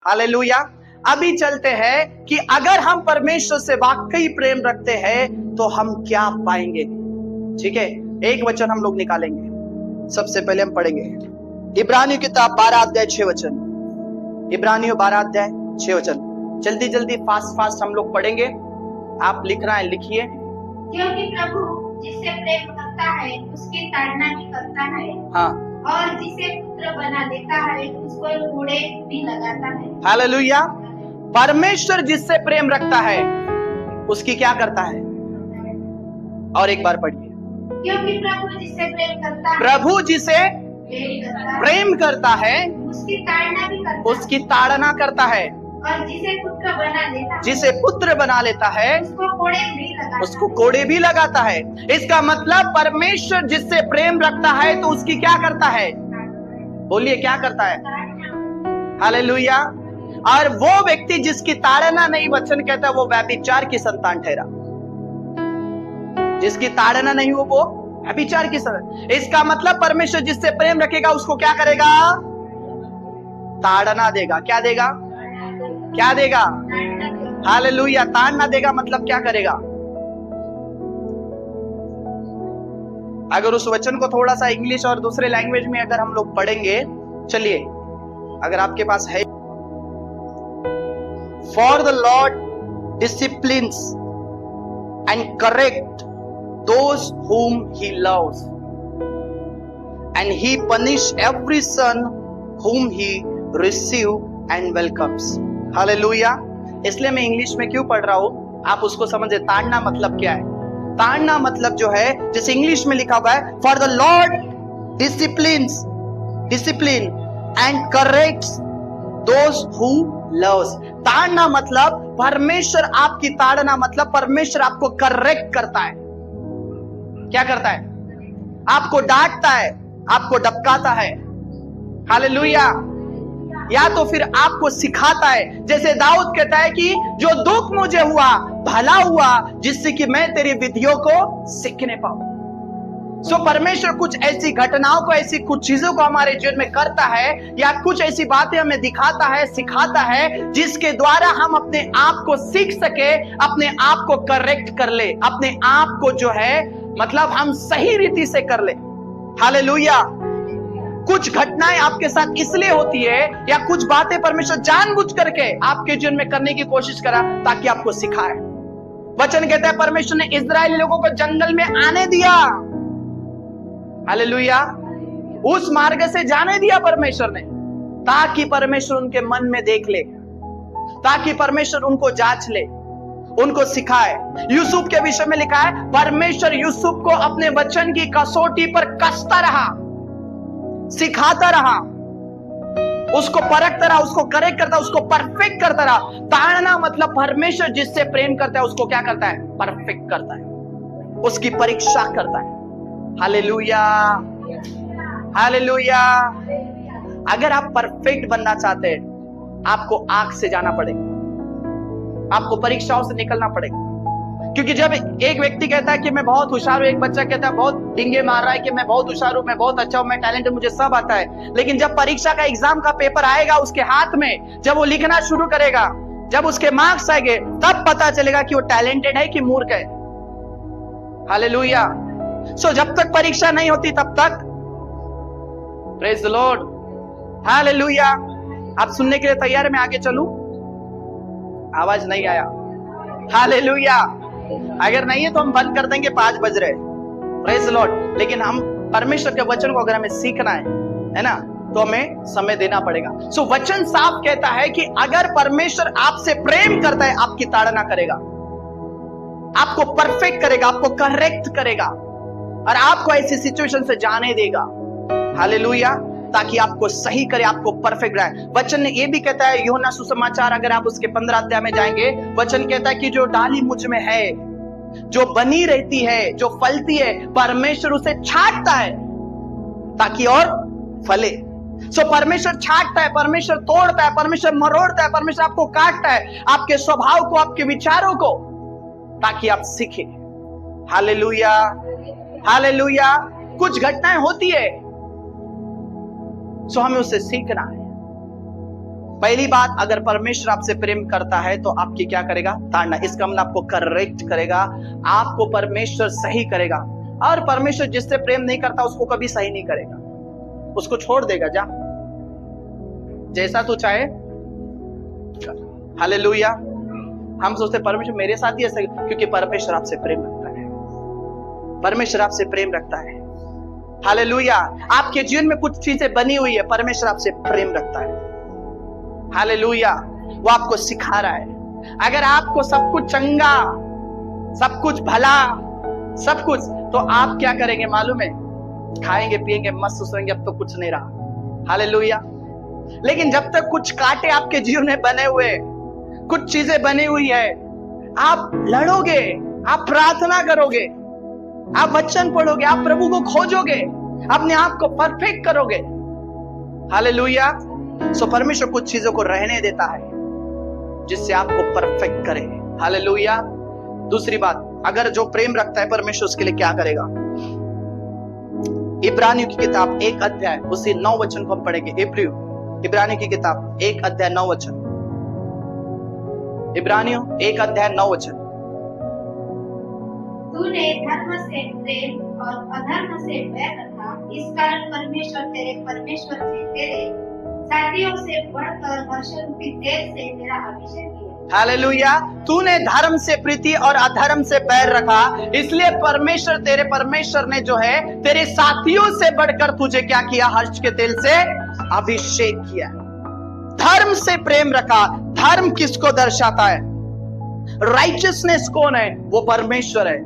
Hallelujah. अभी चलते हैं कि अगर हम परमेश्वर से वाकई प्रेम रखते हैं तो हम क्या पाएंगे। ठीक है, एक वचन हम लोग निकालेंगे। सबसे पहले हम पढ़ेंगे इब्रानियों किताब 12 अध्याय 6 वचन। इब्रानियों 12 अध्याय 6 वचन। जल्दी जल्दी फास्ट हम लोग पढ़ेंगे। आप लिख रहा है, लिखिए। क्योंकि प्रभु जिससे प्रेम करता है उसकी ताड़ना भी करता है। हाँ, और जिसे पुत्र बना देता है उसको कोड़े भी लगाता है। हालेलुया। परमेश्वर जिससे प्रेम रखता है उसकी क्या करता है? और एक बार पढ़िए। क्योंकि प्रभु जिससे प्रेम करता है, प्रभु जिसे प्रेम करता है उसकी ताड़ना भी करता है। उसकी ताड़ना करता है। और जिसे पुत्र बना देता है, जिसे पुत्र बना लेता है उसको कोड़े भी लगाता है। इसका मतलब परमेश्वर जिससे प्रेम रखता है तो उसकी क्या करता है? बोलिए, क्या करता है? हालेलुया। और वो व्यक्ति जिसकी ताड़ना नहीं, वचन कहता है वो व्यभिचार की संतान ठहरा। जिसकी ताड़ना नहीं हो वो व्यभिचार की संतान। इसका मतलब परमेश्वर जिससे प्रेम रखेगा उसको क्या करेगा? ताड़ना देगा। क्या देगा? क्या देगा? हालेलुया। ताड़ना देगा मतलब क्या करेगा? अगर उस वचन को थोड़ा सा इंग्लिश और दूसरे लैंग्वेज में अगर हम लोग पढ़ेंगे, चलिए अगर आपके पास है। For the Lord disciplines and correct those whom he loves and he punish every son whom he receive and welcomes. Hallelujah. इसलिए मैं इंग्लिश में क्यों पढ़ रहा हूं, आप उसको समझे। ताड़ना मतलब क्या है? ताड़ना मतलब जो है, जैसे इंग्लिश में लिखा हुआ है, for the Lord discipline and corrects those who loves. ताड़ना मतलब परमेश्वर आपकी ताड़ना मतलब परमेश्वर आपको करेक्ट करता है। क्या करता है? आपको डांटता है, आपको डबकाता है। हालेलुया। या तो फिर आपको सिखाता है। जैसे दाऊद कहता है कि जो दुख मुझे हुआ भला हुआ जिससे कि मैं तेरी विधियों को सीखने पाऊं। सो परमेश्वर कुछ ऐसी घटनाओं को, ऐसी कुछ चीजों को हमारे जीवन में करता है, या कुछ ऐसी बातें हमें दिखाता है, सिखाता है, जिसके द्वारा हम अपने आप को सीख सके, अपने आप को करेक्ट कर ले, अपने आप को जो है मतलब हम सही रीति से कर ले। हालेलुया। कुछ घटनाएं आपके साथ इसलिए होती है, या कुछ बातें परमेश्वर जानबूझ करके आपके जीवन में करने की कोशिश करा ताकि आपको सिखाए। वचन कहता है परमेश्वर ने इस्राएली लोगों को जंगल में आने दिया। हालेलुया। उस मार्ग से जाने दिया परमेश्वर ने, ताकि परमेश्वर उनके मन में देख ले, ताकि परमेश्वर उनको जांच ले, उनको सिखाए। यूसुफ के विषय में लिखा है, परमेश्वर यूसुफ को अपने वचन की कसौटी पर कसता रहा, सिखाता रहा, उसको परखता रहा, उसको करेक्ट करता, उसको परफेक्ट करता रहा। ताड़ना मतलब परमेश्वर जिससे प्रेम करता है उसको क्या करता है? परफेक्ट करता है, उसकी परीक्षा करता है। Hallelujah, hallelujah. अगर आप परफेक्ट बनना चाहते हैं, आपको आग से जाना पड़ेगा, आपको परीक्षाओं से निकलना पड़ेगा। क्योंकि जब एक व्यक्ति कहता है कि मैं बहुत होशियार हूं, एक बच्चा कहता है बहुत डिंगे मार रहा है कि मैं बहुत होशियार हूं, मैं बहुत अच्छा हूं, मैं टैलेंट है, मुझे सब आता है, लेकिन जब परीक्षा का एग्जाम का पेपर आएगा उसके हाथ में, जब वो लिखना शुरू करेगा, जब उसके मार्क्स आएंगे, तब पता चलेगा कि वो टैलेंटेड है कि मूर्ख है। हालेलुया। सो जब तक परीक्षा नहीं होती तब तक प्रेज द लॉर्ड। हालेलुया। आप सुनने के लिए तैयार है? मैं आगे चलूं? आवाज नहीं आया। हालेलुया। अगर नहीं है तो हम बंद कर देंगे, 5 बज रहे। Praise the Lord. लेकिन हम परमेश्वर के वचन को अगर हमें सीखना है ना, तो हमें समय देना पड़ेगा। सो वचन साफ कहता है कि अगर परमेश्वर आपसे प्रेम करता है, आपकी ताड़ना करेगा, आपको परफेक्ट करेगा, आपको करेक्ट करेगा, और आपको ऐसी सिचुएशन से जाने देगा। हालेलुया। ताकि आपको सही करे, आपको परफेक्ट रहे। वचन ने ये भी कहता है, यूहन्ना सुसमाचार अगर आप उसके 15 अध्याय में जाएंगे, वचन कहता है कि जो डाली मुझ में है, जो बनी रहती है, जो फलती है, परमेश्वर उसे छांटता है ताकि और फले। सो परमेश्वर छांटता है, परमेश्वर तोड़ता है, परमेश्वर मरोड़ता है, परमेश्वर आपको काटता है, आपके स्वभाव को, आपके विचारों को, ताकि आप सीखें। Hallelujah, hallelujah. कुछ घटनाएं होती है, सो हमें उससे सीखना है। पहली बात, अगर परमेश्वर आपसे प्रेम करता है तो आपकी क्या करेगा? ताड़ना। इसका मतलब आपको करेक्ट करेगा, आपको परमेश्वर सही करेगा। और परमेश्वर जिससे प्रेम नहीं करता उसको कभी सही नहीं करेगा, उसको छोड़ देगा, जा जैसा तू चाहे। हालेलुया। हम सोचते परमेश्वर मेरे साथ ही ऐसा, क्योंकि परमेश्वर आपसे प्रेम रखता है, परमेश्वर आपसे प्रेम रखता है। हालेलुया। आपके जीवन में कुछ चीजें बनी हुई है, परमेश्वर आपसे प्रेम रखता है। हालेलुया। वो आपको सिखा रहा है। अगर आपको सब कुछ चंगा, सब कुछ भला, सब कुछ, तो आप क्या करेंगे मालूम है? खाएंगे पिएंगे मस्त सोएंगे, अब तो कुछ नहीं रहा। हालेलुया। लेकिन जब तक कुछ कांटे आपके जीवन में बने हुए, कुछ चीजें बनी हुई है, आप लड़ोगे, आप प्रार्थना करोगे, आप वचन पढ़ोगे, आप प्रभु को खोजोगे, अपने आप को परफेक्ट करोगे। हालेलुया। सो परमेश्वर कुछ चीजों को रहने देता है जिससे आपको परफेक्ट करे। हालेलुया। दूसरी बात, अगर जो प्रेम रखता है परमेश्वर उसके लिए क्या करेगा? इब्रानियों की किताब 1 अध्याय उसी 9 वचन को हम पढ़ेंगे। इब्रानियों की किताब 1 अध्याय 9 वचन। इब्रानियों 1 अध्याय 9 वचन। तूने धर्म से प्रेम और अधर्म से बैर रखा, इस कारण परमेश्वर तेरे परमेश्वर से तेरे साथियों से बढ़कर वर्षों रूपी तेल से तेरा अभिषेक किया। हालेलुया। तूने धर्म से प्रीति और अधर्म से बैर रखा, इसलिए परमेश्वर तेरे परमेश्वर ने जो है तेरे साथियों से बढ़कर तुझे क्या किया? हर्ष के तेल से अभिषेक किया। धर्म से प्रेम रखा। धर्म किसको दर्शाता है? राइचियसनेस कौन है? वो परमेश्वर है।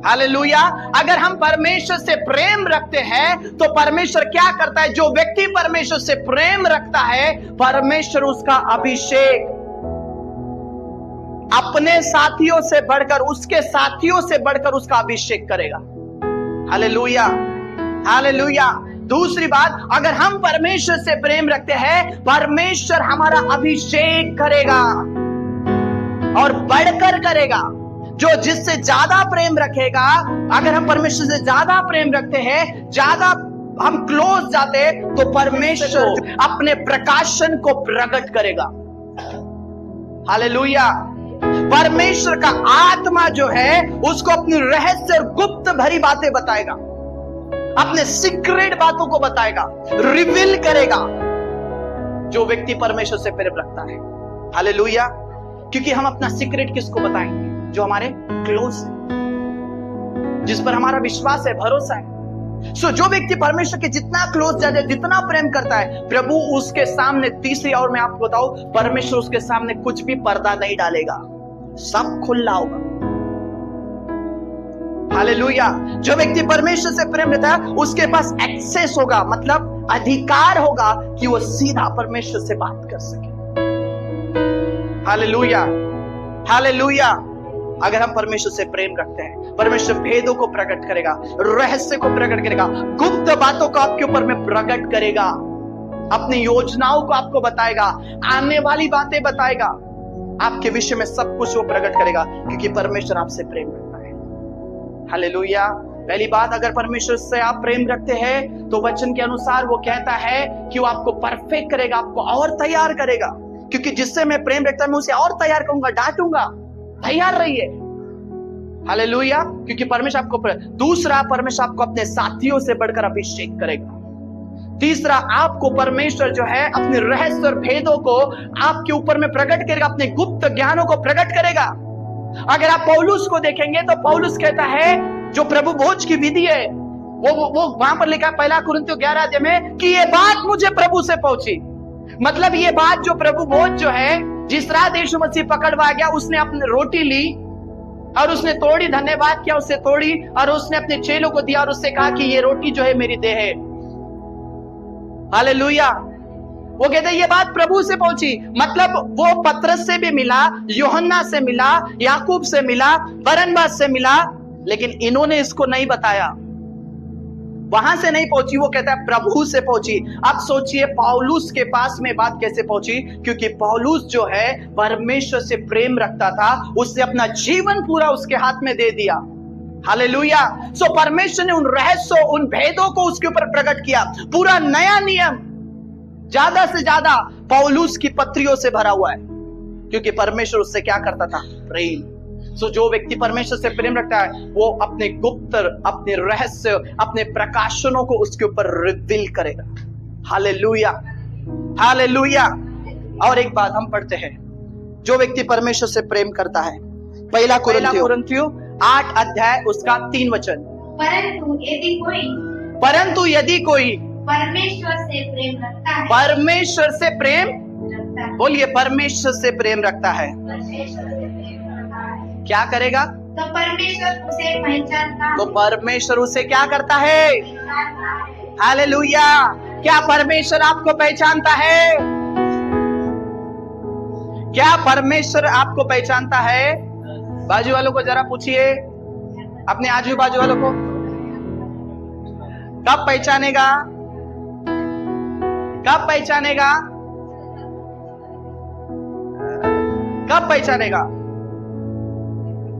हालेलुया। अगर हम परमेश्वर से प्रेम रखते हैं तो परमेश्वर क्या करता है? जो व्यक्ति परमेश्वर से प्रेम रखता है, परमेश्वर उसका अभिषेक अपने साथियों से बढ़कर, उसके साथियों से बढ़कर उसका अभिषेक करेगा। हालेलुया। हालेलुया। दूसरी बात, अगर हम परमेश्वर से प्रेम रखते हैं, परमेश्वर हमारा अभिषेक करेगा और बढ़कर करेगा। जो जिससे ज्यादा प्रेम रखेगा, अगर हम परमेश्वर से ज्यादा प्रेम रखते हैं, ज्यादा हम क्लोज जाते, तो परमेश्वर अपने प्रकाशन को प्रकट करेगा। हालेलुया। परमेश्वर का आत्मा जो है उसको अपनी रहस्य और गुप्त भरी बातें बताएगा, अपने सीक्रेट बातों को बताएगा, रिवील करेगा। जो व्यक्ति परमेश्वर से प्रेम रखता है। हालेलुया। क्योंकि हम अपना सीक्रेट किसको बताएंगे? जो हमारे क्लोज है, जिस पर हमारा विश्वास है, भरोसा है। सो जो व्यक्ति परमेश्वर के जितना क्लोज जाते, जितना प्रेम करता है, प्रभु उसके सामने, तीसरी और मैं आपको बताऊं, परमेश्वर उसके सामने कुछ भी पर्दा नहीं डालेगा, सब खुला होगा। हालेलुया। जो व्यक्ति परमेश्वर से प्रेम रखता है, उसके पास एक्सेस होगा, मतलब अधिकार होगा कि वो सीधा परमेश्वर से बात कर सके। हालेलुया। हालेलुया। अगर हम परमेश्वर से प्रेम रखते हैं, परमेश्वर भेदों को प्रकट करेगा, रहस्य को प्रकट करेगा, गुप्त बातों को आपके ऊपर में प्रकट करेगा, अपनी योजनाओं को आपको बताएगा, आने वाली बातें बताएगा, आपके विषय में सब कुछ वो प्रकट करेगा, क्योंकि परमेश्वर आपसे प्रेम रखता है। हालेलुया। पहली बात, अगर परमेश्वर से आप प्रेम रखते हैं तो वचन के अनुसार वो कहता है कि वो आपको परफेक्ट करेगा, आपको और तैयार करेगा। क्योंकि जिससे मैं प्रेम रखता हूं, मैं उसे और तैयार करूंगा, डांटूंगा, तैयार रहिए। हालेलुया। क्योंकि परमेश्वर आपको, दूसरा, परमेश्वर आपको अपने साथियों से बढ़कर अभिषेक करेगा। तीसरा, आपको परमेश्वर जो है अपने रहस्य और भेदों को आपके ऊपर में प्रकट करेगा, अपने गुप्त ज्ञानों को प्रकट करेगा। अगर आप पौलुस को देखेंगे तो पौलुस कहता है, जो प्रभु भोज की विधि है, वो वहां पर लिखा 1 कुरिन्थियों 11 अध्याय में कि ये बात मुझे प्रभु से पहुंची। मतलब ये बात जो प्रभु भोज जो है, जिस रात यीशु मसीह पकड़वा गया, उसने अपनी रोटी ली और उसने तोड़ी, धन्यवाद किया, उससे तोड़ी और उसने अपने चेलों को दिया और उससे कहा कि ये रोटी जो है मेरी देह है। हालेलुया। वो कहते हैं ये बात प्रभु से पहुंची। मतलब वो पतरस से भी मिला, यूहन्ना से मिला, याकूब से मिला, बरनबास से मिला, लेकिन इन्होंने इसको नहीं बताया, वहां से नहीं पहुंची। वो कहता है प्रभु से पहुंची। अब सोचिए पौलुस के पास में बात कैसे पहुंची? क्योंकि पौलुस जो है परमेश्वर से प्रेम रखता था, उसने अपना जीवन पूरा उसके हाथ में दे दिया। हालेलुया। सो परमेश्वर ने उन रहस्यों, उन भेदों को उसके ऊपर प्रकट किया। पूरा नया नियम, ज्यादा से ज्यादा पौलुस की पत्रियों से भरा हुआ है, क्योंकि परमेश्वर उससे क्या करता था? प्रेम। सो जो व्यक्ति परमेश्वर से प्रेम रखता है वो अपने गुप्त, अपने रहस्य, अपने प्रकाशनों को उसके ऊपर रिवील करेगा। Hallelujah, hallelujah. और एक बात हम पढ़ते हैं, जो व्यक्ति परमेश्वर से प्रेम करता है, पहला कुरिन्थियों 8 अध्याय उसका 3 वचन। परंतु यदि कोई परमेश्वर से प्रेम रखता है, परमेश्वर से प्रेम, बोलिए, परमेश्वर से प्रेम रखता है, क्या करेगा? तो परमेश्वर उसे पहचानता है। तो परमेश्वर उसे क्या करता है? हालेलुया। क्या परमेश्वर आपको पहचानता है? क्या परमेश्वर आपको पहचानता है? बाजू वालों को जरा पूछिए, अपने आजू बाजू वालों को, कब पहचानेगा? कब पहचानेगा? कब पहचानेगा?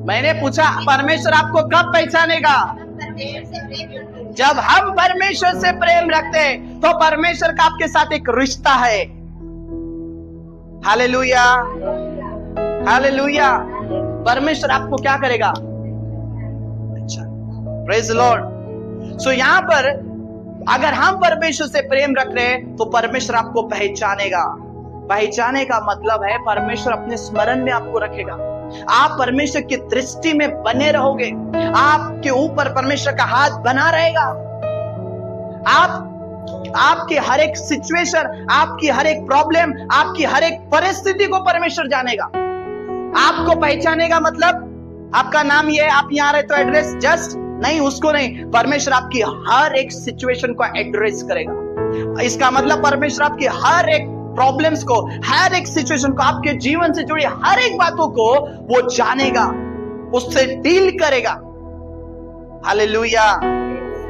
मैंने पूछा, परमेश्वर आपको कब पहचानेगा? जब हम परमेश्वर से प्रेम रखते हैं तो परमेश्वर का आपके साथ एक रिश्ता है। Hallelujah, hallelujah. परमेश्वर आपको क्या करेगा? अच्छा, प्रेज द लॉर्ड। सो यहां पर अगर हम परमेश्वर से प्रेम रख रहे हैं तो परमेश्वर आपको पहचानेगा। पहचाने का मतलब है परमेश्वर अपने स्मरण में आपको रखेगा, आप परमेश्वर की दृष्टि में बने रहोगे, आपके ऊपर परमेश्वर का हाथ बना रहेगा। आपकी हर एक सिचुएशन, आपकी हर एक प्रॉब्लम, आपकी हर एक परिस्थिति को परमेश्वर जानेगा। आपको पहचानेगा मतलब आपका नाम ये है, आप यहां रहे तो एड्रेस जस्ट नहीं, उसको नहीं, परमेश्वर आपकी हर एक सिचुएशन को एड्रेस करेगा। इसका मतलब परमेश्वर आपकी हर एक प्रॉब्लम्स को, हर एक सिचुएशन को, आपके जीवन से जुड़ी हर एक बातों को वो जानेगा, उससे डील करेगा। Hallelujah,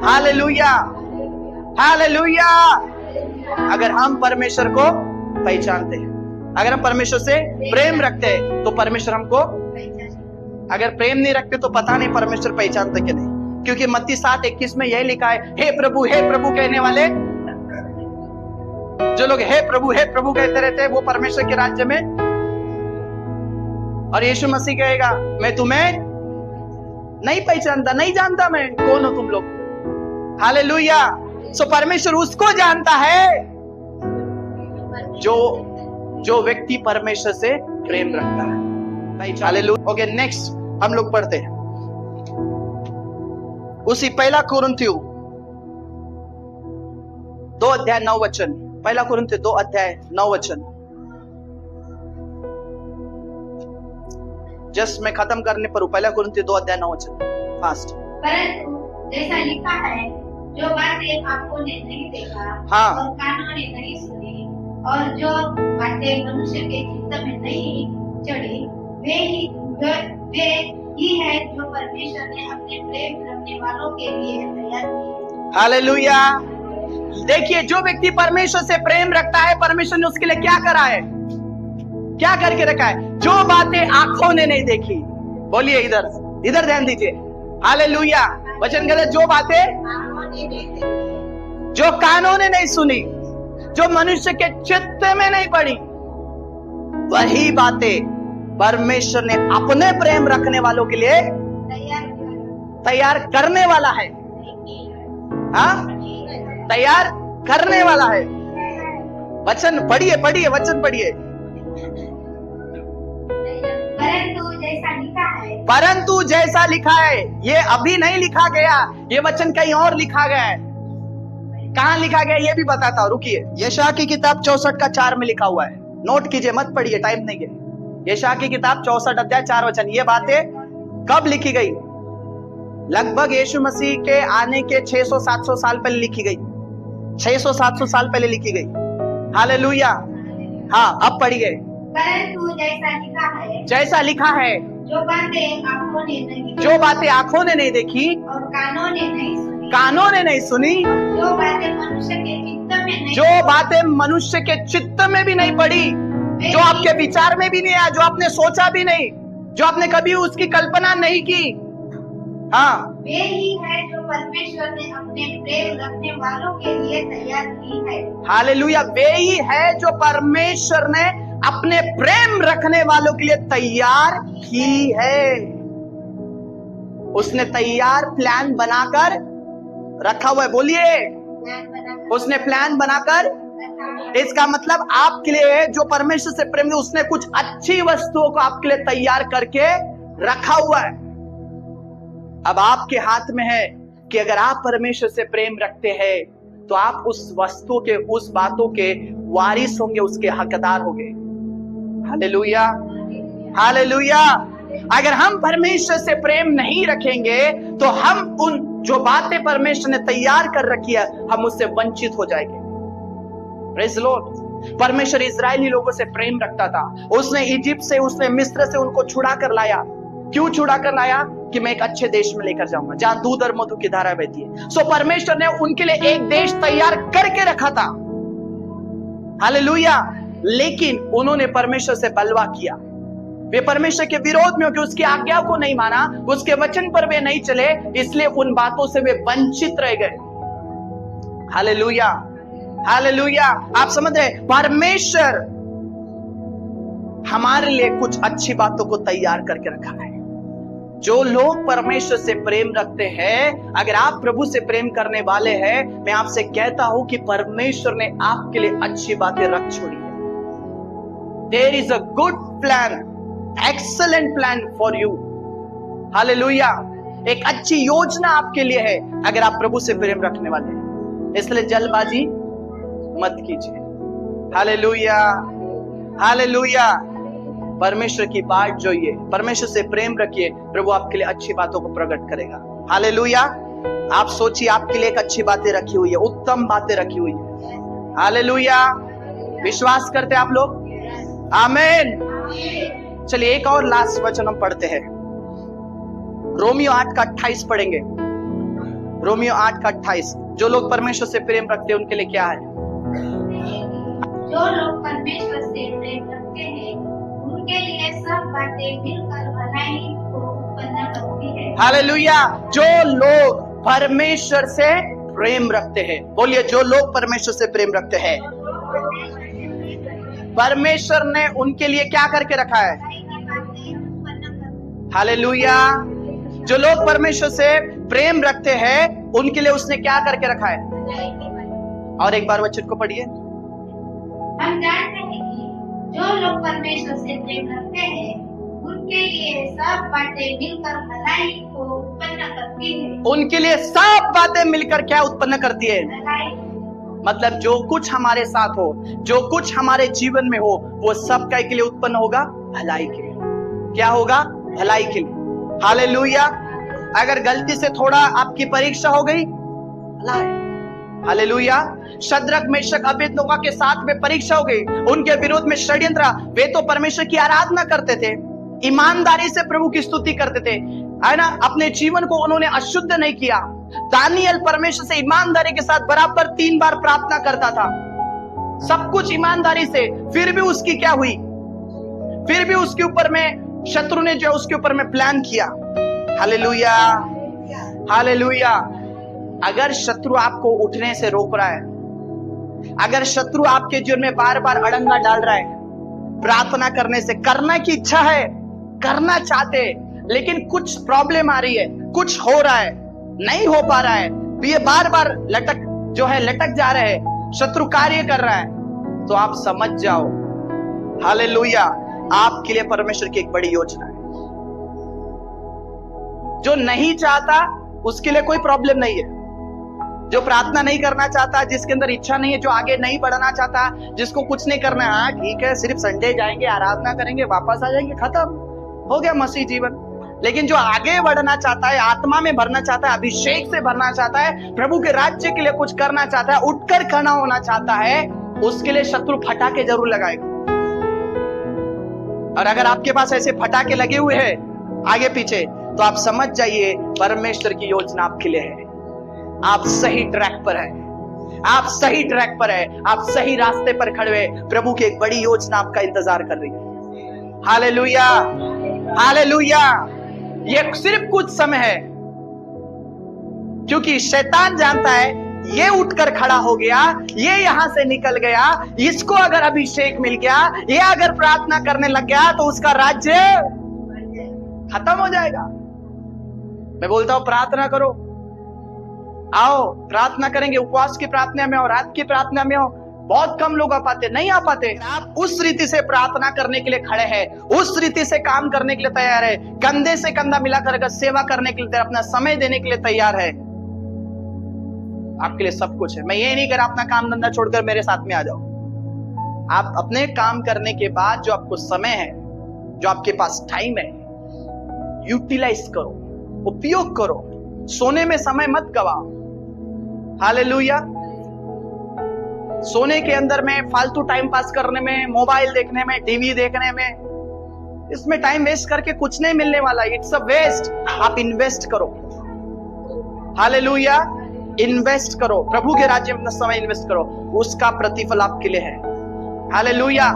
hallelujah, hallelujah. अगर हम परमेश्वर को पहचानते हैं, अगर हम परमेश्वर से प्रेम रखते हैं तो परमेश्वर हमको, अगर प्रेम नहीं रखते तो पता नहीं परमेश्वर पहचानते कि नहीं, क्योंकि मत्ती 7:21 में यही लिखा है, हे प्रभु कहने वाले, जो लोग हे प्रभु कहते रहते हैं वो परमेश्वर के राज्य में। और यीशु मसीह कहेगा, मैं तुम्हें नहीं पहचानता, नहीं जानता मैं कौन हो तुम लोग। हालेलुया। सो परमेश्वर उसको जानता है जो व्यक्ति परमेश्वर से प्रेम रखता है। हालेलुया। ओके, नेक्स्ट हम लोग पढ़ते हैं उसी पहला कुरिन्थियों 2 अध्याय 9 वचन। पहला कुरिन्थियों 2 अध्याय 9 वचन। जस्ट मैं खत्म करने पर हूं। पहला कुरिन्थियों 2 अध्याय 9 वचन, फास्ट। परंतु जैसा लिखा है, जो बातें आंखों ने नहीं देखा, हाँ, और कानों ने नहीं सुनी, और जो बातें मनुष्य के चित्त में नहीं चढ़ी, वे ही है जो परमेश्वर ने अपने प्रेम रखने वालों के लिए तैयार की। हालेलुया। देखिए, जो व्यक्ति परमेश्वर से प्रेम रखता है, परमेश्वर ने उसके लिए क्या करा है, क्या करके रखा है? जो बातें आंखों ने नहीं देखी, बोलिए, इधर ध्यान दीजिए। हालेलुया। वचन कहते, जो बातें जो कानों ने नहीं सुनी, जो मनुष्य के चित्त में नहीं पड़ी, वही बातें परमेश्वर ने अपने प्रेम रखने वालों के लिए तैयार करने वाला है। हाँ, तैयार करने वाला है। वचन पढ़िए, वचन पढ़िए। परंतु जैसा लिखा है, ये अभी नहीं लिखा गया, ये वचन कहीं और लिखा गया है। कहां लिखा गया ये भी बताता हूं, रुकिए। यशायाह की किताब 64 का 4 में लिखा हुआ है, नोट कीजिए, मत पढ़िए, टाइम नहीं है। यशायाह की किताब 64 अध्याय 4 वचन। ये बातें कब लिखी गई? लगभग यीशु मसीह के आने के 600-700 साल पहले लिखी गई। 600-700 साल पहले लिखी गई। हालेलुया। हाँ, अब पढ़िए। परंतु जैसा लिखा है, जो बातें आंखों ने नहीं देखी, और कानों ने नहीं सुनी, जो बातें मनुष्य के चित्त में भी नहीं पड़ी, जो आपके विचार में भी नहीं आया, जो आपने सोचा भी नहीं, जो आपने कभी उसकी कल्पना नहीं की। हाँ, वे ही है जो परमेश्वर ने अपने प्रेम रखने वालों के लिए तैयार की है। हालेलुया। वे ही है जो परमेश्वर ने अपने प्रेम रखने वालों के लिए तैयार की है। उसने तैयार प्लान बनाकर रखा हुआ है। बोलिए, प्लान बनाकर उसने प्लान बनाकर। रखा है। इसका मतलब आपके लिए जो परमेश्वर से प्रेम है, उसने कुछ अच्छी वस्तुओं को आपके लिए तैयार करके रखा हुआ है। अब आपके हाथ में है कि अगर आप परमेश्वर से प्रेम रखते हैं तो आप उस वस्तु के, उस बातों के वारिस होंगे, उसके हकदार होंगे। Hallelujah, hallelujah. अगर हम परमेश्वर से प्रेम नहीं रखेंगे तो हम उन जो बातें परमेश्वर ने तैयार कर रखी है, हम उससे वंचित हो जाएंगे। Praise the Lord. परमेश्वर इजरायली लोगों से प्रेम रखता था। उसने इजिप्ट से, उसने मिस्र से उनको छुड़ा कर लाया। क्यों छुड़ा कर लाया? कि मैं एक अच्छे देश में लेकर जाऊंगा जहां दूध और मधु की धारा बहती है। सो परमेश्वर ने उनके लिए एक देश तैयार करके रखा था। हालेलुया। लेकिन उन्होंने परमेश्वर से बलवा किया। वे परमेश्वर के विरोध में, क्योंकि उसकी आज्ञा को नहीं माना, उसके वचन पर वे नहीं चले, इसलिए उन बातों से वे वंचित रह गए। Hallelujah, hallelujah. आप समझ रहे? परमेश्वर हमारे लिए कुछ अच्छी बातों को तैयार करके रखा है। जो लोग परमेश्वर से प्रेम रखते हैं, अगर आप प्रभु से प्रेम करने वाले हैं, मैं आपसे कहता हूं कि परमेश्वर ने आपके लिए अच्छी बातें रख छोड़ी है। There is a good plan, excellent plan for you. Hallelujah. एक अच्छी योजना आपके लिए है अगर आप प्रभु से प्रेम रखने वाले हैं। इसलिए जल्दबाजी मत कीजिए। Hallelujah, hallelujah. परमेश्वर की बाट जोइए, परमेश्वर से प्रेम रखिए, प्रभु आपके लिए अच्छी बातों को प्रकट करेगा। हालेलुया। आप सोचिए, आपके लिए एक अच्छी बातें रखी हुई है, उत्तम बातें रखी हुई है। हालेलुया। विश्वास करते आप लोग? आमीन। चलिए एक और लास्ट वचन हम पढ़ते हैं। रोमियो 8 का 28 पढ़ेंगे। रोमियो 8 का 28। जो लोग परमेश्वर से प्रेम रखते हैं उनके लिए क्या है? जो लोग परमेश्वर से प्रेम रखते हैं उनके लिए सब बातें मिलकर भलाई को उत्पन्न करती है। हालेलुया। जो लोग परमेश्वर से प्रेम रखते हैं, बोलिए, जो लोग परमेश्वर से प्रेम रखते हैं, परमेश्वर ने उनके लिए क्या करके रखा है? हालेलुया। जो लोग परमेश्वर से प्रेम रखते हैं उनके लिए उसने क्या करके रखा है? और एक बार वचन को पढ़िए। हम जानते हैं कि जो लोग परमेश्वर से प्रेम रखते हैं उनके लिए सब बातें मिलकर भलाई को उत्पन्न करती है। उनके लिए सब बातें मिलकर क्या उत्पन्न करती है? भलाई। मतलब जो कुछ हमारे साथ हो, जो कुछ हमारे जीवन में हो, वो सब क्या के लिए उत्पन्न होगा? भलाई के लिए। क्या होगा? भलाई के लिए। हालेलुया। अगर गलती से थोड़ा आपकी परीक्षा हो गई, भलाई। हालेलुया। शद्रक, मेशक, अबेदनगो के साथ में परीक्षा हो गई, उनके विरोध में षड्यंत्र। वे तो परमेश्वर की आराधना करते थे, ईमानदारी से प्रभु की स्तुति करते थे, है ना? अपने जीवन को उन्होंने अशुद्ध नहीं किया। दानियल परमेश्वर से ईमानदारी के साथ बराबर 3 बार प्रार्थना करता था, सब कुछ ईमानदारी से। फिर भी उसकी क्या हुई? फिर भी उसके ऊपर में शत्रु ने जो उसके ऊपर में प्लान किया। Hallelujah, hallelujah. अगर शत्रु आपको उठने से रोक रहा है, अगर शत्रु आपके जीवन में बार बार अड़ंगा डाल रहा है, प्रार्थना करने से, करना की इच्छा है, करना चाहते, लेकिन कुछ प्रॉब्लम आ रही है, कुछ हो रहा है, नहीं हो पा रहा है, तो ये बार बार लटक जा रहे हैं, शत्रु कार्य कर रहा है, तो आप समझ जाओ, हालेलुया, आपके लिए परमेश्वर की एक बड़ी योजना है। जो नहीं चाहता उसके लिए कोई प्रॉब्लम नहीं है। जो प्रार्थना नहीं करना चाहता, जिसके अंदर इच्छा नहीं है, जो आगे नहीं बढ़ना चाहता, जिसको कुछ नहीं करना है, हाँ ठीक है, सिर्फ संडे जाएंगे, आराधना करेंगे, वापस आ जाएंगे, खत्म हो गया मसीह जीवन। लेकिन जो आगे बढ़ना चाहता है, आत्मा में भरना चाहता है, अभिषेक से भरना चाहता है, प्रभु के राज्य के लिए कुछ करना चाहता है, उठकर खड़ा होना चाहता है, उसके लिए शत्रु फटाके जरूर लगाएगा। और अगर आपके पास ऐसे फटाके लगे हुए हैं आगे पीछे, तो आप समझ जाइए परमेश्वर की योजना आपके लिए है। आप सही ट्रैक पर है, आप सही ट्रैक पर है, आप सही रास्ते पर खड़े हैं। प्रभु की एक बड़ी योजना आपका इंतजार कर रही है। Hallelujah, hallelujah. ये सिर्फ कुछ समय है, क्योंकि शैतान जानता है ये उठकर खड़ा हो गया, ये यहां से निकल गया, इसको अगर अभिषेक मिल गया, ये अगर प्रार्थना करने लग गया तो उसका राज्य खत्म हो जाएगा। मैं बोलता हूं प्रार्थना करो, आओ प्रार्थना करेंगे, उपवास की प्रार्थना में हो, रात की प्रार्थना में हो। बहुत कम लोग आ पाते, नहीं आ पाते। आप उस रीति से प्रार्थना करने के लिए खड़े हैं, उस रीति से काम करने के लिए तैयार है, कंधे से कंधा मिलाकर सेवा करने के लिए, अपना समय देने के लिए तैयार है, आपके लिए सब कुछ है। मैं ये नहीं कह रहा अपना काम धंधा छोड़कर मेरे साथ में आ जाओ। आप अपने काम करने के बाद जो आपको समय है, जो आपके पास टाइम है, यूटिलाइज करो, उपयोग करो। सोने में समय मत गवाओ। हालेलुया। सोने के अंदर में, फालतू टाइम पास करने में, मोबाइल देखने में, टीवी देखने में, इसमें टाइम वेस्ट करके कुछ नहीं मिलने वाला। It's a waste. आप इन्वेस्ट करो। हालेलुया। इन्वेस्ट करो, प्रभु के राज्य में अपना समय इन्वेस्ट करो, उसका प्रतिफल आपके लिए है। हालेलुया।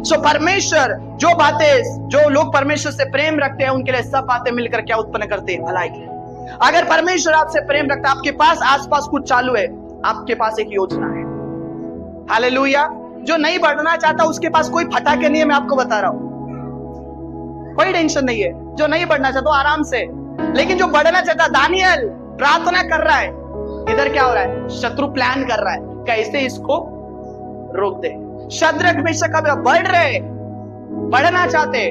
सो परमेश्वर जो बातें, जो लोग परमेश्वर से प्रेम रखते हैं उनके लिए सब बातें मिलकर क्या उत्पन्न करते हैं? भलाई की। अगर परमेश्वर आपसे प्रेम रखता है, आपके पास आसपास कुछ चालू है, आपके पास एक योजना है। हालेलुया। जो नहीं बढ़ना चाहता उसके पास कोई फटाके नहीं है, मैं आपको बता रहा हूं, कोई टेंशन नहीं है। जो नहीं बढ़ना चाहता आराम से, लेकिन जो बढ़ना चाहता, दानियल प्रार्थना कर रहा है, इधर क्या हो रहा है? शत्रु प्लान कर रहा है कैसे इसको रोक दे। शद्रक मेशक अब बढ़ रहे, बढ़ना चाहते,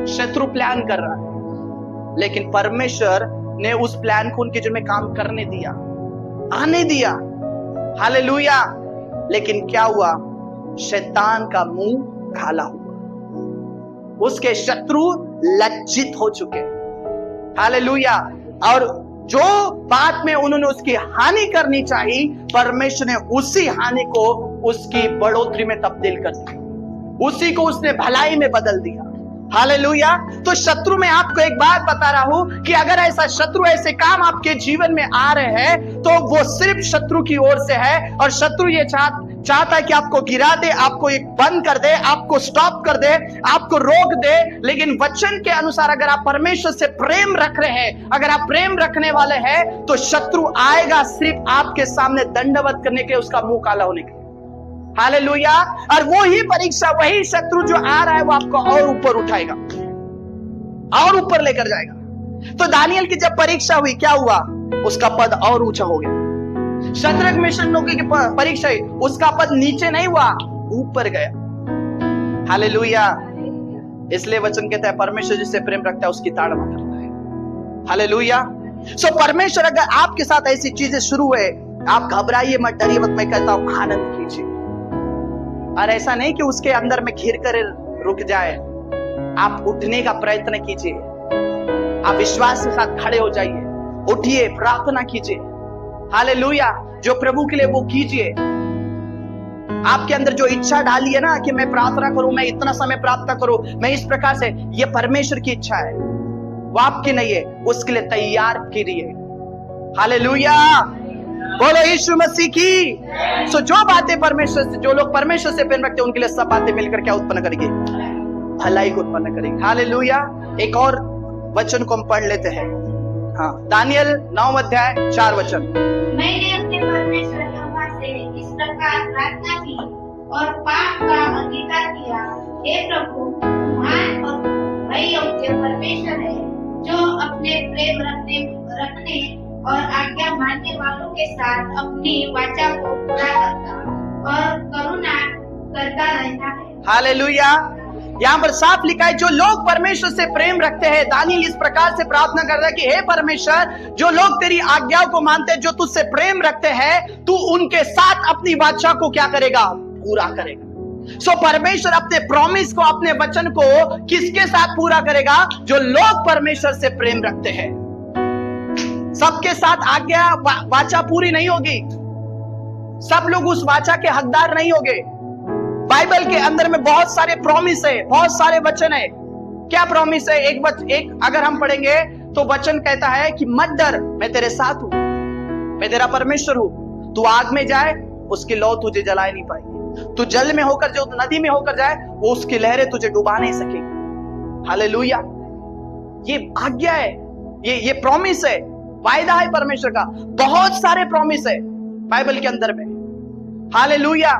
शत्रु प्लान कर रहा है, लेकिन परमेश्वर ने उस प्लान को उनके जिम्मे काम करने दिया, आने दिया। हालेलुया। लेकिन क्या हुआ? शैतान का मुंह काला हुआ, उसके शत्रु लज्जित हो चुके। हालेलुया। और जो बात में उन्होंने उसकी हानि करनी चाहिए, परमेश्वर ने उसी हानि को उसकी बढ़ोतरी में तब्दील कर दिया, उसी को उसने भलाई में बदल दिया। हालेलुया। तो शत्रु में आपको एक बात बता रहा हूं कि अगर ऐसा शत्रु, ऐसे काम आपके जीवन में आ रहे हैं तो वो सिर्फ शत्रु की ओर से है। और शत्रु ये चाहता है कि आपको गिरा दे, आपको एक बंद कर दे, आपको स्टॉप कर दे, आपको रोक दे। लेकिन वचन के अनुसार अगर आप परमेश्वर से प्रेम रख रहे हैं, अगर आप प्रेम रखने वाले हैं, तो शत्रु आएगा सिर्फ आपके सामने दंडवत करने के लिए, उसका मुंह काला होने के लिए। हालेलुया। और वो ही परीक्षा, वही शत्रु जो आ रहा है, वो आपको और ऊपर उठाएगा और ऊपर लेकर जाएगा। तो दानियल की जब परीक्षा हुई, क्या हुआ? उसका पद और ऊंचा हो गया। शद्रक मेशक की परीक्षा हुई, उसका पद नीचे नहीं हुआ, ऊपर गया। हालेलुया। इसलिए वचन कहता है परमेश्वर जिससे प्रेम रखता है उसकी ताड़ना करता है। हालेलुया। सो परमेश्वर अगर आपके साथ ऐसी चीजें शुरू हुए, आप घबराइए मत, डरिए मत। मैं कहता हूं आनंद कीजिए। और ऐसा नहीं कि उसके अंदर में घिर कर रुक जाए, आप उठने का प्रयत्न कीजिए, आप विश्वास के साथ खड़े हो जाइए, उठिए, प्रार्थना कीजिए। हालेलुया। जो प्रभु के लिए वो कीजिए। आपके अंदर जो इच्छा डाली है ना कि मैं प्रार्थना करूं, मैं इतना समय प्रार्थना करूं, मैं इस प्रकार से, ये परमेश्वर की इच्छा है, वो आपकी नहीं है, उसके लिए तैयार कीजिए। हालेलुया। बोलो यीशु मसीह की। सो जो बातें परमेश्वर से, जो लोग परमेश्वर से प्रेम रखते हैं, उनके लिए सब बातें मिलकर क्या उत्पन्न करेंगे? भलाई को उत्पन्न करेंगे। हालेलुया। एक और वचन को हम पढ़ लेते हैं। हाँ, दानियल 9 अध्याय 4 वचन। मैंने अपने परमेश्वर यहोवा से इस प्रकार प्रार्थना की और पाप का अंगीकार किया, हे प्रभु, महान और भय योग्य परमेश्वर है, जो अपने प्रेम रखने और आज्ञा मानने वालों के साथ अपनी वाचा को पूरा करता और करुणा करता रहता है। हालेलुया। यहाँ पर साफ लिखा है, जो लोग परमेश्वर से प्रेम रखते हैं, दानियल इस प्रकार से प्रार्थना कर रहा है कि हे परमेश्वर, जो लोग तेरी आज्ञाओं को मानते हैं, जो तुझसे प्रेम रखते हैं, तू उनके साथ अपनी वाचा को क्या करेगा? पूरा करेगा। सो परमेश्वर अपने प्रॉमिस को, अपने वचन को किसके साथ पूरा करेगा? जो लोग परमेश्वर से प्रेम रखते हैं। सबके साथ आज्ञा वाचा पूरी नहीं होगी, सब लोग उस वाचा के हकदार नहीं होंगे। बाइबल के अंदर में बहुत सारे प्रॉमिस है, बहुत सारे वचन है। क्या प्रॉमिस है? एक अगर हम पढ़ेंगे तो वचन कहता है कि मत डर, मैं तेरे साथ हूं, मैं तेरा परमेश्वर हूं। तू आग में जाए, उसकी लौ तुझे जला नहीं पाएगी। तू जल में होकर, जो नदी में होकर जाए, वो उसकी लहरें तुझे डुबा नहीं सकेगी। हालेलुया। ये आज्ञा है, ये प्रॉमिस है। वायदा है परमेश्वर का, बहुत सारे प्रॉमिस है बाइबल के अंदर में। हालेलुया।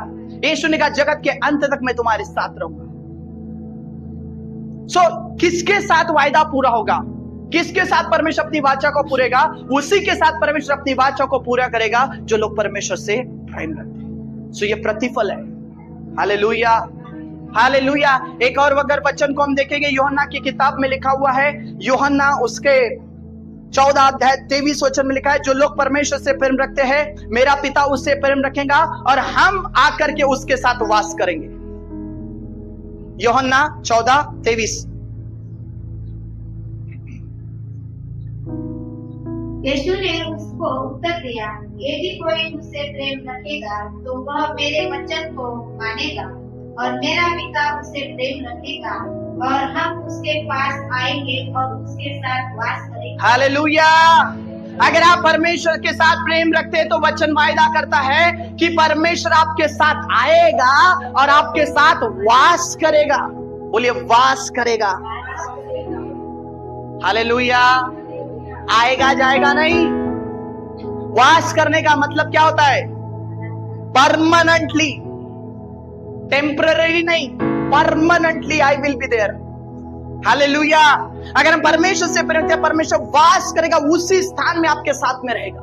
यीशु ने कहा जगत के अंत तक मैं तुम्हारे साथ रहूंगा। किसके साथ वायदा पूरा होगा? किसके साथ परमेश्वर अपनी वाचा को पूरेगा? उसी के साथ परमेश्वर अपनी वाचा को पूरा करेगा जो लोग परमेश्वर से प्रेम रखते हैं। ये प्रतिफल है। Hallelujah, hallelujah. एक और अगर वचन को हम देखेंगे, यूहन्ना की किताब में लिखा हुआ है, यूहन्ना उसके 14 अध्याय 23 वचन में लिखा है, जो लोग परमेश्वर से प्रेम रखते हैं मेरा पिता उससे प्रेम रखेगा और हम आकर के उसके साथ वास करेंगे। यूहन्ना 14:23। यीशु ने उसको उत्तर दिया, यदि कोई मुझसे प्रेम रखेगा तो वह मेरे वचन को मानेगा और मेरा पिता उससे प्रेम रखेगा और हम उसके पास आएंगे और उसके साथ वास करेंगे। हालेलुया। अगर आप परमेश्वर के साथ प्रेम रखते हैं तो वचन वायदा करता है कि परमेश्वर आपके साथ आएगा और आपके साथ वास करेगा। बोलिए वास करेगा। हालेलुया। आएगा जाएगा नहीं। वास करने का मतलब क्या होता है? परमानेंटली, टेम्पररी नहीं, permanently I will be there. Hallelujah. अगर हम परमेश्वर से प्रेम करते हैं, परमेश्वर वास करेगा, उसी स्थान में आपके साथ में रहेगा,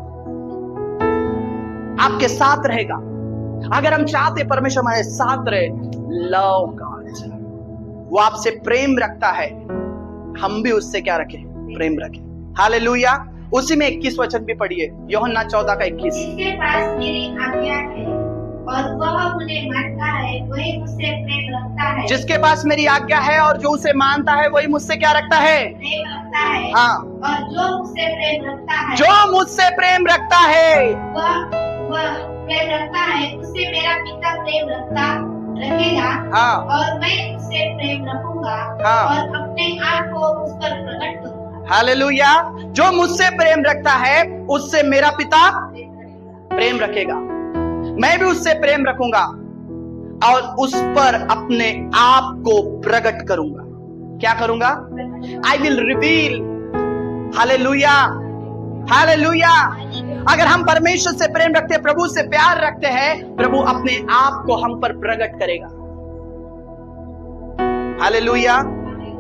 आपके साथ रहेगा। अगर हम चाहते परमेश्वर हमारे साथ रहे, लव गॉड, वो आपसे प्रेम रखता है, हम भी उससे क्या रखें? प्रेम रखें। हालेलुया। उसी में 21 वचन भी पढ़िए, यूहन्ना 14:21। जिसके पास मेरी आज्ञा है और वह उन्हें मानता है वही मुझसे प्रेम रखता है। जिसके पास मेरी आज्ञा है और जो उसे मानता है वही मुझसे क्या रखता है? प्रेम रखता है। हाँ। और जो मुझसे प्रेम रखता है, जो मुझसे प्रेम रखता है, वह प्रेम रखता है, उससे मेरा पिता प्रेम रखेगा। हाँ। और मैं उससे प्रेम रखूंगा। हाँ। और अपने आप को उस पर प्रकट करूंगा। हालेलुया। जो मुझसे प्रेम रखता है उससे मेरा पिता प्रेम रखेगा, मैं भी उससे प्रेम रखूंगा और उस पर अपने आप को प्रकट करूंगा। क्या करूंगा? I will reveal. Hallelujah, hallelujah. अगर हम परमेश्वर से प्रेम रखते हैं, प्रभु से प्यार रखते हैं, प्रभु अपने आप को हम पर प्रकट करेगा। हालेलुया।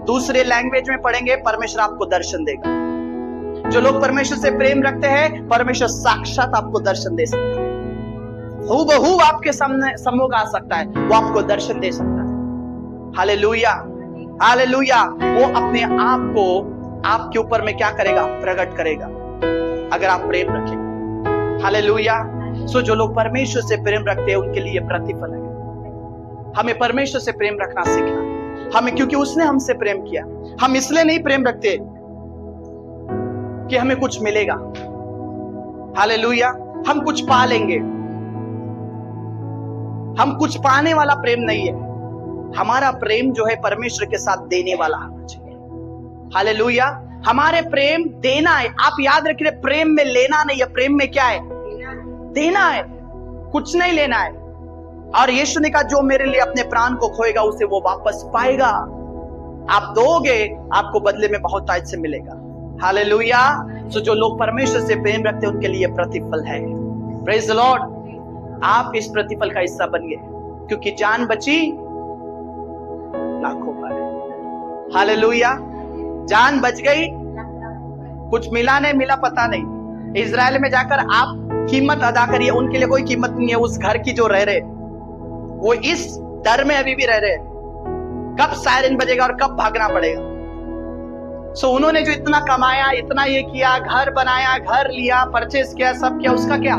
दूसरे लैंग्वेज में पढ़ेंगे, परमेश्वर आपको दर्शन देगा। जो लोग परमेश्वर से प्रेम रखते हैं, परमेश्वर साक्षात आपको दर्शन दे सकता है, हूबहू आपके सामने सम्मुख आ सकता है, वो आपको दर्शन दे सकता है। Hallelujah, hallelujah. वो अपने आप को आपके ऊपर में क्या करेगा? प्रकट करेगा, अगर आप प्रेम रखेंगे। हालेलुया। जो लोग परमेश्वर से प्रेम रखते हैं उनके लिए प्रतिफल है। हमें परमेश्वर से प्रेम रखना सीखना है हमें, क्योंकि उसने हमसे प्रेम किया। हम इसलिए नहीं प्रेम रखते कि हमें कुछ मिलेगा। हालेलुया। हम कुछ पा लेंगे, हम कुछ पाने वाला प्रेम नहीं है। हमारा प्रेम जो है परमेश्वर के साथ देने वाला होना चाहिए। हालेलुया। हमारे प्रेम देना है। आप याद रखिए, प्रेम में लेना नहीं है, प्रेम में क्या है? देना है, कुछ नहीं लेना है। और यीशु ने कहा जो मेरे लिए अपने प्राण को खोएगा उसे वो वापस पाएगा। आप दोगे, आपको बदले में बहुत ताज से मिलेगा। हालेलुया। जो लोग परमेश्वर से प्रेम रखते हैं उनके लिए प्रतिफल है। Praise the Lord. आप इस प्रतिफल का हिस्सा बनिए, क्योंकि जान बची लाखों पर। हालेलुया। जान बच गई, कुछ मिला नहीं मिला पता नहीं। इजराइल में जाकर आप कीमत अदा करिए, उनके लिए कोई कीमत नहीं है। उस घर की जो रह रहे, वो इस डर में अभी भी रह रहे, कब सायरन बजेगा और कब भागना पड़ेगा। उन्होंने जो इतना कमाया, इतना ये किया, घर बनाया, घर लिया, परचेस किया, सब किया, उसका क्या?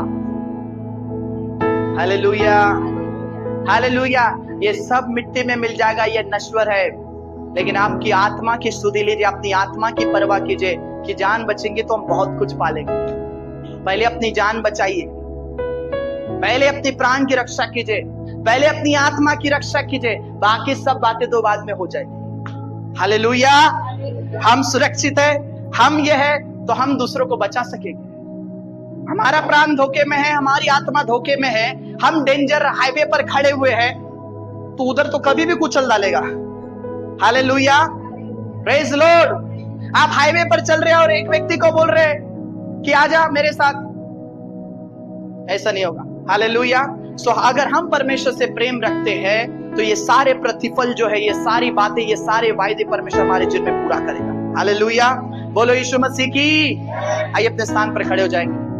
Hallelujah, hallelujah. ये सब मिट्टी में मिल जाएगा, ये नश्वर है। लेकिन आपकी आत्मा की स्तुति लीजिए, अपनी आत्मा की परवाह कीजिए कि जान बचेंगे तो हम बहुत कुछ पालेंगे। पहले अपनी जान बचाइए, पहले अपनी प्राण की रक्षा कीजिए, पहले अपनी आत्मा की रक्षा कीजिए, बाकी सब बातें तो बाद में हो जाएगी। हालेलुया। हम सुरक्षित है, हम ये है तो हम दूसरों को बचा सकेंगे। हमारा प्राण धोखे में है, हमारी आत्मा धोखे में है, हम डेंजर हाईवे पर खड़े हुए हैं, तो उधर तो कभी भी कुचल डालेगा। Hallelujah, praise Lord. आप हाईवे पर चल रहे हैं और एक व्यक्ति को बोल रहे कि आजा मेरे साथ, ऐसा नहीं होगा। हालेलुया। सो अगर हम परमेश्वर से प्रेम रखते हैं तो ये सारे प्रतिफल जो है, ये सारी बातें, ये सारे वायदे परमेश्वर हमारे जीवन में पूरा करेगा। हालेलुया। बोलो यीशु मसीह की। आइए अपने स्थान पर खड़े हो जाएंगे।